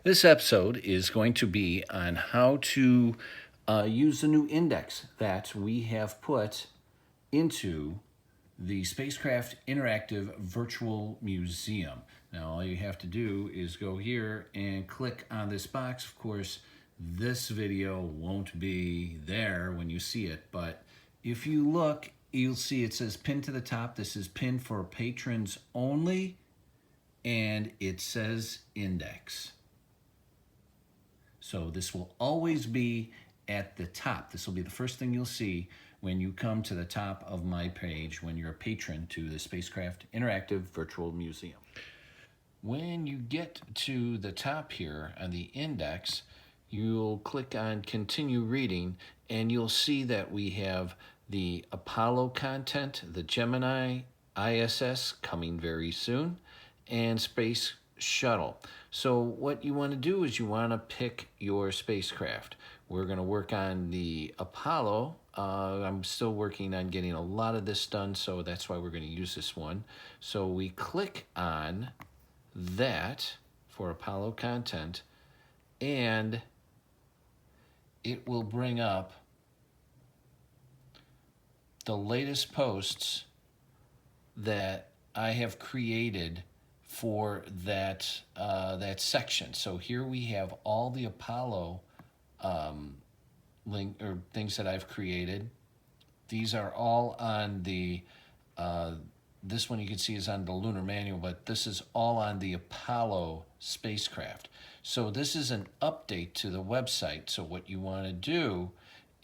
This episode is going to be on how to use the new index that we have put into the Spacecraft Interactive Virtual Museum. Now all you have to do is go here and click on this box. Of course, this video won't be there when you see it, but if you look, you'll see it says pin to the top. This is pin for patrons only, and it says index. So this will always be at the top. This will be the first thing you'll see when you come to the top of my page when you're a patron to the Spacecraft Interactive Virtual Museum. When you get to the top here on the index, you'll click on Continue Reading, and you'll see that we have the Apollo content, the Gemini ISS coming very soon, and Space Shuttle. So what you want to do is you want to pick your spacecraft. We're going to work on the Apollo. I'm still working on getting a lot of this done, so that's why we're going to use this one. So we click on that for Apollo content, and it will bring up the latest posts that I have created for that that section. So here we have all the Apollo link or things that I've created. These are all on the this one you can see is on the lunar manual, but this is all on the Apollo spacecraft. So this is an update to the website. So what you want to do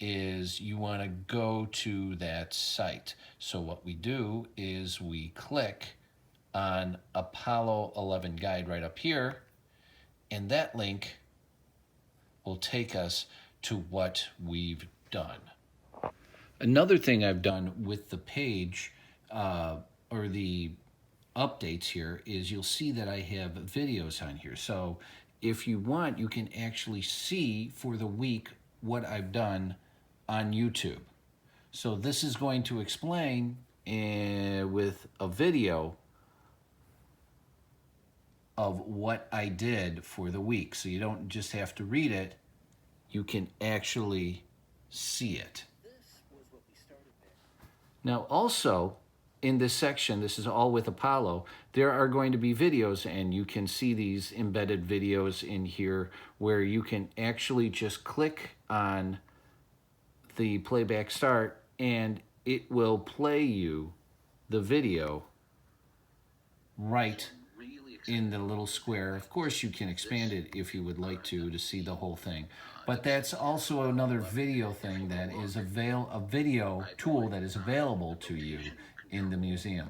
is you want to go to that site. So what we do is we click on Apollo 11 guide right up here, and that link will take us to what we've done. Another thing I've done with the page or the updates here is you'll see that I have videos on here. So if you want, you can actually see for the week what I've done on YouTube. So this is going to explain with a video of what I did for the week. So you don't just have to read it, you can actually see it. Now also, in this section, this is all with Apollo, there are going to be videos, and you can see these embedded videos in here where you can actually just click on the playback start and it will play you the video right in the little square. Of course, you can expand it if you would like to see the whole thing. But that's also another video thing that is a video tool that is available to you in the museum.